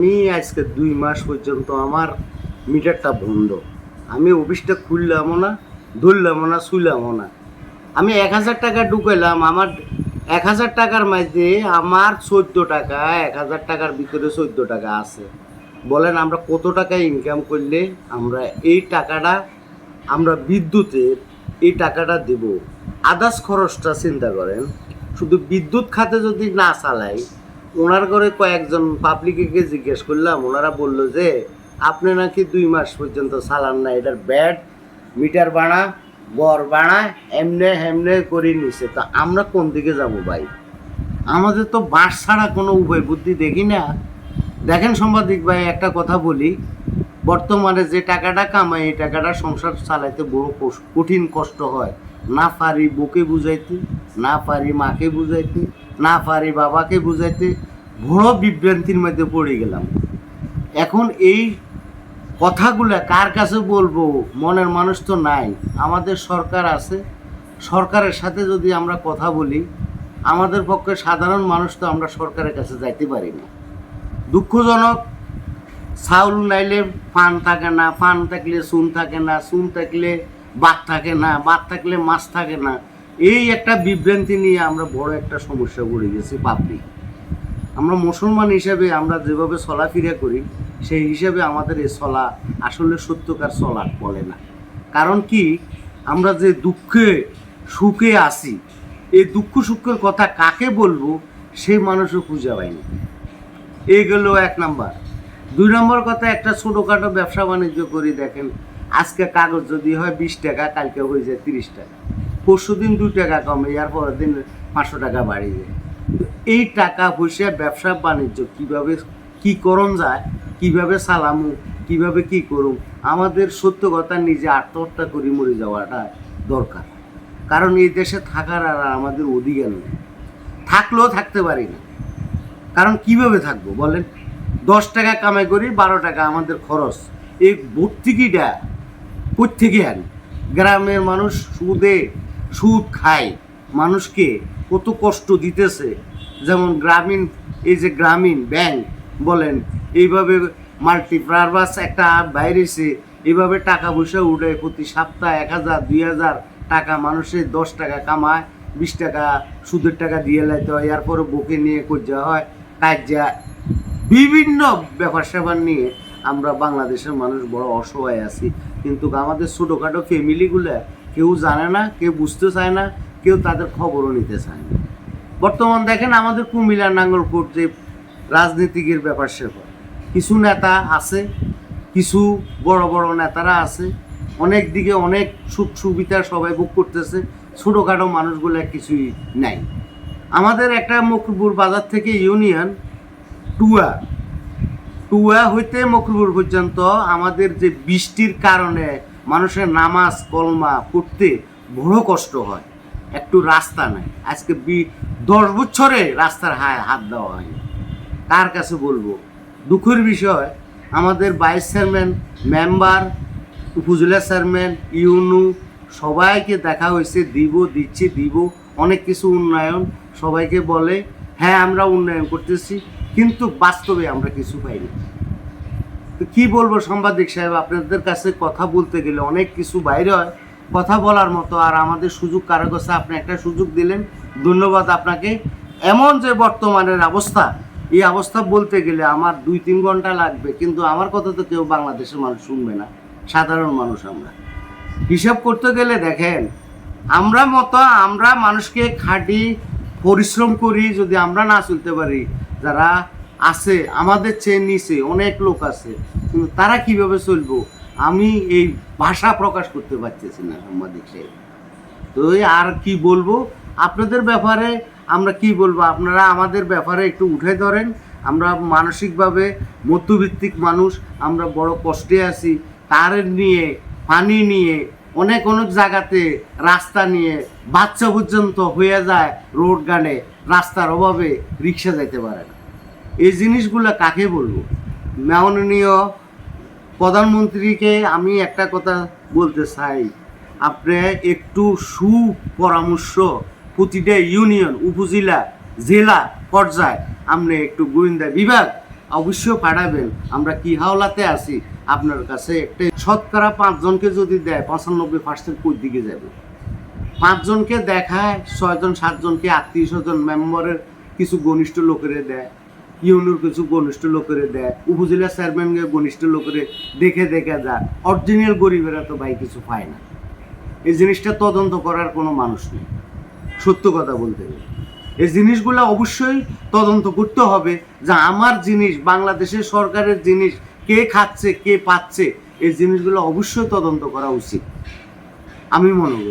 আমি আজকে ২ মাস পর্যন্ত আমার মিটারটা বন্ধ। আমি অফিসটা খুললামও না, ধরলামও না, ছুঁইলামও না। আমি ১,০০০ টাকা ঢুকাইলাম, আমার ১,০০০ টাকার মধ্যে আমার ১৪ টাকা, ১,০০০ টাকার ভিতরে ১৪ টাকা আছে। বলেন আমরা কত টাকা ইনকাম করলে আমরা এই টাকাটা আমরা বিদ্যুতের এই টাকাটা দেব? আদার্স খরচটা চিন্তা করেন। শুধু বিদ্যুৎ খাতে যদি না চালাই, ওনার ঘরে কয়েকজন পাবলিককে জিজ্ঞেস করলাম, ওনারা বললো যে আপনি নাকি ২ মাস পর্যন্ত চালান না, এটার ব্যাড মিটার বাড়া গড় বাড়ায় এমনে হেমনে করে নিছে। তা আমরা কোন দিকে যাব ভাই? আমাদের তো বাঁশ ছাড়া কোনো উপায় বুদ্ধি দেখি না। দেখেন সাংবাদিক ভাই, একটা কথা বলি, বর্তমানে যে টাকাটা কামাই এই টাকাটা সংসার চালাইতে বড় কঠিন কষ্ট হয়। না পারি বউকে বুঝাইতে, না পারি মাকে বুঝাইতে, না পারি বাবাকে বুঝাইতে, বড় বিভ্রান্তির মধ্যে পড়ে গেলাম। এখন এই কথাগুলো কার কাছে বলবো? মনের মানুষ তো নাই। আমাদের সরকার আছে, সরকারের সাথে যদি আমরা কথা বলি, আমাদের পক্ষে সাধারণ মানুষ তো আমরা সরকারের কাছে যাইতে পারি না। দুঃখজনক, চাউল নাইলে পান থাকে না, পান থাকলে চুন থাকে না, চুন থাকলে ভাত থাকে না, ভাত থাকলে মাছ থাকে না। এই একটা বিভ্রান্তি নিয়ে আমরা বড় একটা সমস্যা পড়ে গেছি পাবলিক। আমরা মুসলমান হিসাবে আমরা যেভাবে চলাফেরা করি, সেই হিসাবে আমাদের এই চলা আসলে সত্যকার চলা বলে না। কারণ কি, আমরা যে দুঃখে সুখে আছি, এই দুঃখ সুখের কথা কাকে বলবো সেই মানুষও খুঁজে পাইনি। এইগুলো ১ নাম্বার। ২ নম্বর কথা, একটা ছোটোখাটো ব্যবসা বাণিজ্য করি। দেখেন, আজকে কাগজ যদি হয় ২০ টাকা, কালকে হয়ে যায় ৩০ টাকা, পরশু দিন ২ টাকা কমে, এর পরের দিন ৫০০ টাকা বাড়িয়ে যায়। এই টাকা পয়সা ব্যবসা বাণিজ্য কীভাবে কী করণ যায়, কীভাবে চালামু, কীভাবে কী করুম, আমাদের সত্য কথা নিজে আত্মহত্যা করে মরে যাওয়াটা দরকার। কারণ এই দেশে থাকার আর আমাদের অধিকার নেই, থাকলেও থাকতে পারি না। কারণ কিভাবে থাকবো বলেন? ১০ টাকা কামাই করি, ১২ টাকা আমাদের খরচ। এই ভর্তুকিটা কোত্থেকে আনি? গ্রামের মানুষ সুদ খায়, মানুষকে কত কষ্ট দিতেছে। যেমন এই যে গ্রামীণ ব্যাংক বলেন, এইভাবে মাল্টিপারপাস একটা বাইরেছে, এইভাবে টাকা পয়সা উঠে প্রতি সপ্তাহে ১,০০০ ২,০০০ টাকা মানুষের ১০ টাকা কামায়, ২০ টাকা সুদের টাকা দিয়ে লাইতে হয়, এরপরে বুকে নিয়ে করতে হয় কাজা। বিভিন্ন ব্যাপার স্যাপার নিয়ে আমরা বাংলাদেশের মানুষ বড় অসহায় আছি। কিন্তু আমাদের ছোটোখাটো ফ্যামিলিগুলো কেউ জানে না, কেউ বুঝতে চায় না, কেউ তাদের খবরও নিতে চায় না। বর্তমান দেখেন আমাদের কুমিল্লা নাঙ্গলকোট যে রাজনীতিকের ব্যাপার স্যাপার, কিছু নেতা আছে, কিছু বড় বড় নেতারা আছে, অনেক দিকে অনেক সুখ সুবিধা সবাই ভোগ করতেছে, ছোটোখাটো মানুষগুলো কিছুই নাই। আমাদের একটা মকরপুর বাজার থেকে ইউনিয়ন টুয়া হইতে মকরপুর পর্যন্ত আমাদের যে বৃষ্টির কারণে মানুষের নামাজ কলমা পড়তে বড় কষ্ট হয়, একটু রাস্তা নাই। আজকে ১০ বছরে রাস্তার হাত দেওয়া হয়নি। কার কাছে বলবো? দুঃখের বিষয়, আমাদের ভাইস চেয়ারম্যান, মেম্বার, উপজেলা চেয়ারম্যান, ইউনু সবাইকে দেখা হয়েছে, দিব অনেক কিছু উন্নয়ন সবাইকে বলে, হ্যাঁ আমরা উন্নয়ন করতেছি, কিন্তু বাস্তবে আমরা কিছু পাইনি। তো কী বলবো সাংবাদিক সাহেব, আপনাদের কাছে কথা বলতে গেলে অনেক কিছু বাইরে হয়, কথা বলার মতো আর আমাদের সুযোগ কারো কাছে। আপনি একটা সুযোগ দিলেন, ধন্যবাদ আপনাকে। এমন যে বর্তমানের অবস্থা, এই অবস্থা বলতে গেলে আমার ২-৩ ঘন্টা লাগবে, কিন্তু আমার কথা তো কেউ বাংলাদেশের মানুষ শুনবে না। সাধারণ মানুষ আমরা হিসাব করতে গেলে দেখেন, আমরা মানুষকে খাটি পরিশ্রম করি, যদি আমরা না চলতে পারি, যারা আছে আমাদের চেয়ে নিচে অনেক লোক আছে, কিন্তু তারা কিভাবে চলবো আমি এই ভাষা প্রকাশ করতে পারতেছি না সাংবাদিক সাহেব। তো আর কি বলবো আপনাদের ব্যাপারে, আমরা কি বলবো, আপনারা আমাদের ব্যাপারে একটু উঠে ধরেন। আমরা মানসিকভাবে মধ্যবিত্তিক মানুষ, আমরা বড় কষ্টে আছি, কারেন্ট নিয়ে, পানি নিয়ে, অনেক জায়গাতে রাস্তা নিয়ে বাচ্চা পর্যন্ত হয়ে যায় রোড গানে, রাস্তার অভাবে রিক্সা যেতে পারে না। এই জিনিসগুলো কাকে বলবো? মাননীয় প্রধানমন্ত্রীকে আমি একটা কথা বলতে চাই, আপনি একটু সুপরামর্শ প্রতিটা ইউনিয়ন, উপজেলা, জেলা পর্যায়ে আপনি একটু গোয়েন্দা বিভাগ অবশ্যই পাঠাবেন। আমরা কি হাওলাতে আছি আপনার কাছে একটা শতকরা 5 জনকে যদি দেয় 95% কোন দিকে যাবে? 5 জনকে দেখায় 6 জন 7 জনকে আত্মীয় স্বজন মেম্বারের কিছু ঘনিষ্ঠ লোকেরে দেয়, ইউনিয়নের কিছু ঘনিষ্ঠ লোকেরে দেয়, উপজেলা চেয়ারম্যানকে ঘনিষ্ঠ লোকেরে দেখে যায়। অরিজিনাল গরিবেরা তো ভাই কিছু পায় না। এই জিনিসটা তদন্ত করার কোনো মানুষ নেই, সত্য কথা বলতে গেলে। এই জিনিসগুলো অবশ্যই তদন্ত করতে হবে যে আমার জিনিস, বাংলাদেশের সরকারের জিনিস কে খাচ্ছে কে পাচ্ছে, এই জিনিসগুলো অবশ্যই তদন্ত করা উচিত আমি মনে করি।